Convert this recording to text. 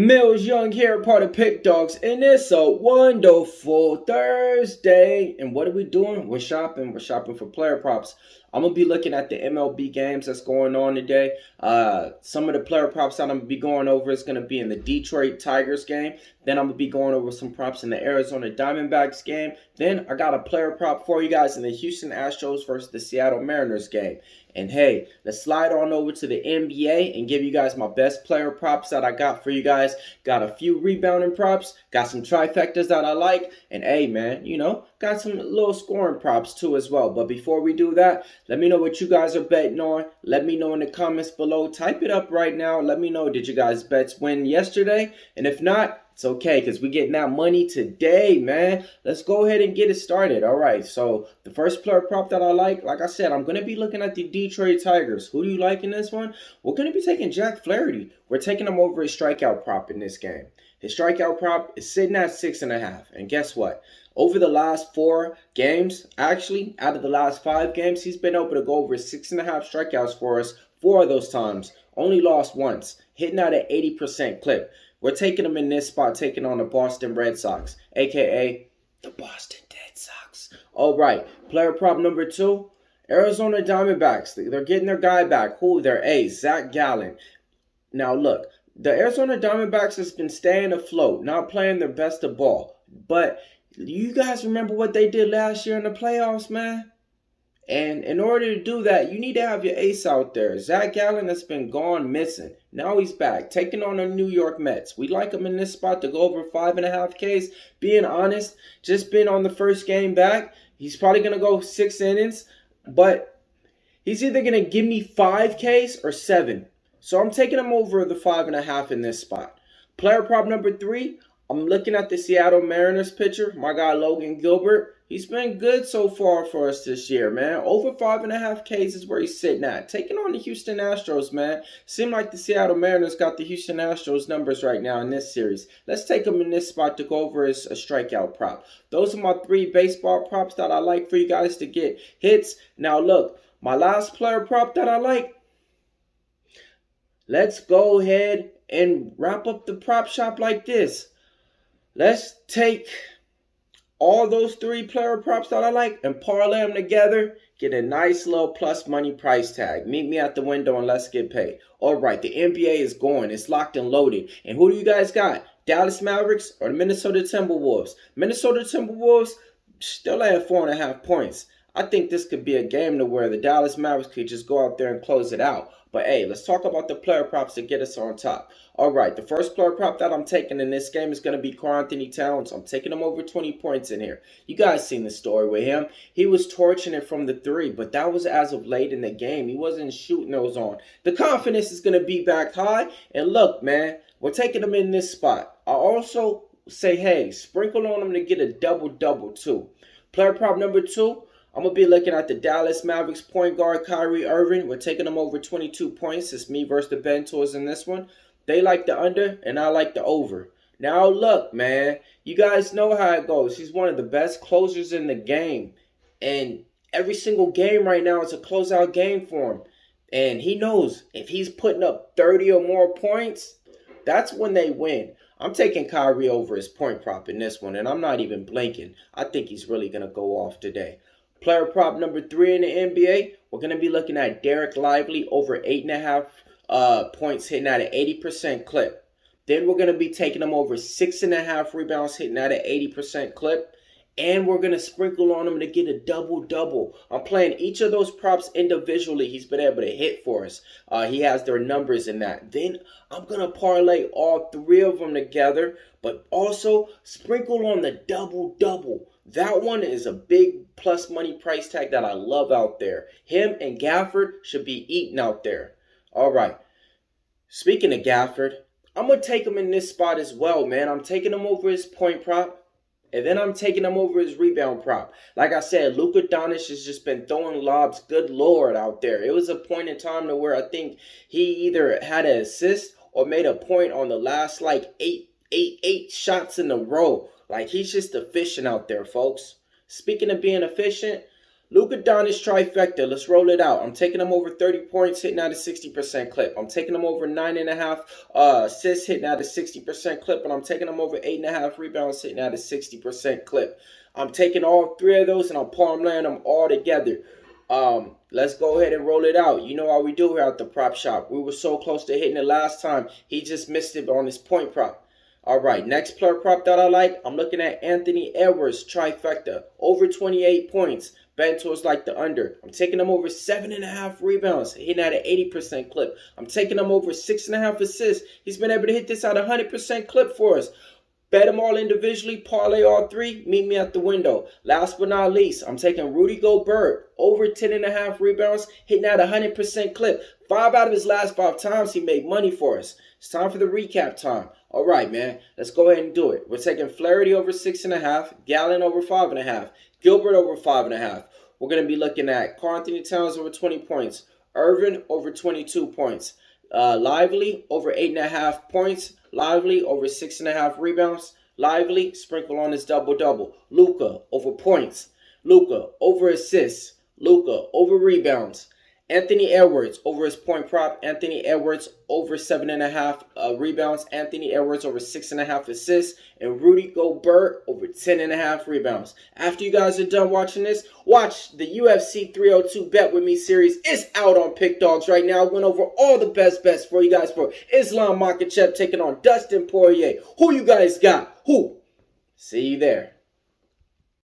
Millz Young here, part of Pick Dawgz, and it's a wonderful Thursday. And what are we doing? We're shopping. We're shopping for player props. I'm going to be looking at the MLB games that's going on today. Some of the player props that I'm going to be going over is going to be in the Detroit Tigers game. Then I'm going to be going over some props in the Arizona Diamondbacks game. Then I got a player prop for you guys in the Houston Astros versus the Seattle Mariners game. And hey, let's slide on over to the NBA and give you guys my best player props that I got for you guys. Got a few rebounding props, got some trifectas that I like, and hey man, got some little scoring props too as well. But before we do that, let me know what you guys are betting on. Let me know in the comments below. Type it up right now. Let me know, did you guys bets win yesterday? And if not, it's okay, because we're getting that money today, man. Let's go ahead and get it started. All right, so the first player prop that I like I said, I'm going to be looking at the Detroit Tigers. Who do you like in this one? We're going to be taking Jack Flaherty. We're taking him over his strikeout prop in this game. His strikeout prop is sitting at 6.5. And guess what? Over the last 4 games, actually, out of the last 5 games, he's been able to go over 6.5 strikeouts for us 4 of those times. Only lost once, hitting at an 80% clip. We're taking him in this spot, taking on the Boston Red Sox, a.k.a. the Boston Dead Sox. All right, player prop number 2, Arizona Diamondbacks. They're getting their guy back. Who? Their ace, Zach Gallen. Now, look, the Arizona Diamondbacks has been staying afloat, not playing their best of ball. But you guys remember what they did last year in the playoffs, man? And in order to do that, you need to have your ace out there. Zach Gallen has been gone missing. Now he's back, taking on the New York Mets. We like him in this spot to go over 5.5 Ks. Being honest, just been on the first game back. He's probably going to go 6 innings. But he's either going to give me 5 Ks or 7. So I'm taking him over the 5.5 in this spot. Player prop number 3, I'm looking at the Seattle Mariners pitcher, my guy Logan Gilbert. He's been good so far for us this year, man. Over 5.5 Ks is where he's sitting at. Taking on the Houston Astros, man. Seemed like the Seattle Mariners got the Houston Astros numbers right now in this series. Let's take him in this spot to go over as a strikeout prop. Those are my 3 baseball props that I like for you guys to get hits. Now, look, my last player prop that I like. Let's go ahead and wrap up the prop shop like this. Let's take all those 3 player props that I like and parlay them together. Get a nice little plus money price tag. Meet me at the window and let's get paid. All right, the NBA is going. It's locked and loaded. And who do you guys got? Dallas Mavericks or the Minnesota Timberwolves? Minnesota Timberwolves still at 4.5 points. I think this could be a game to where the Dallas Mavericks could just go out there and close it out. But hey, let's talk about the player props to get us on top. All right, the first player prop that I'm taking in this game is going to be Karl-Anthony Towns. I'm taking him over 20 points in here. You guys seen the story with him. He was torching it from the 3, but that was as of late in the game. He wasn't shooting those on. The confidence is going to be back high. And look, man, we're taking him in this spot. I also say, hey, sprinkle on him to get a double-double too. Player prop number 2. I'm going to be looking at the Dallas Mavericks point guard, Kyrie Irving. We're taking him over 22 points. It's me versus the Bentors in this one. They like the under, and I like the over. Now, look, man. You guys know how it goes. He's one of the best closers in the game. And every single game right now is a closeout game for him. And he knows if he's putting up 30 or more points, that's when they win. I'm taking Kyrie over his point prop in this one, and I'm not even blinking. I think he's really going to go off today. Player prop number 3 in the NBA, we're going to be looking at Derek Lively over 8.5 points hitting at an 80% clip. Then we're going to be taking him over 6.5 rebounds hitting at an 80% clip. And we're going to sprinkle on him to get a double-double. I'm playing each of those props individually. He's been able to hit for us. He has their numbers in that. Then I'm going to parlay all 3 of them together, but also sprinkle on the double-double. That one is a big plus money price tag that I love out there. Him and Gafford should be eating out there. All right. Speaking of Gafford, I'm going to take him in this spot as well, man. I'm taking him over his point prop. And then I'm taking him over his rebound prop. Like I said, Luka Doncic has just been throwing lobs, good Lord, out there. It was a point in time to where I think he either had an assist or made a point on the last, like, eight shots in a row. Like, he's just efficient out there, folks. Speaking of being efficient, Luka Doncic trifecta. Let's roll it out. I'm taking him over 30 points, hitting at a 60% clip. I'm taking him over 9.5 assists, hitting at a 60% clip. And I'm taking him over 8.5 rebounds, hitting at a 60% clip. I'm taking all three of those and I'm parlaying them all together. Let's go ahead and roll it out. You know how we do here at the prop shop. We were so close to hitting it last time. He just missed it on his point prop. All right, next player prop that I like, I'm looking at Anthony Edwards trifecta. Over 28 points. Betting towards like the under. I'm taking him over 7.5 rebounds, hitting at an 80% clip. I'm taking him over 6.5 assists. He's been able to hit this at a 100% clip for us. Bet them all individually, parlay all three, meet me at the window. Last but not least, I'm taking Rudy Gobert, over 10.5 rebounds, hitting at a 100% clip. 5 out of his last 5 times he made money for us. It's time for the recap time. All right, man, let's go ahead and do it. We're taking Flaherty over 6.5, Gallen over 5.5, Gilbert over 5.5. We're going to be looking at Karl Anthony Towns over 20 points, Irvin over 22 points, Lively over 8.5 points, Lively over 6.5 rebounds, Lively sprinkle on his double-double, Luka over points, Luka over assists, Luka over rebounds, Anthony Edwards over his point prop, Anthony Edwards over 7.5 rebounds, Anthony Edwards over 6.5 assists, and Rudy Gobert over 10.5 rebounds. After you guys are done watching this, watch the UFC 302 Bet With Me series. It's out on PickDawgz right now. I went over all the best bets for you guys for Islam Makhachev taking on Dustin Poirier. Who you guys got? Who? See you there.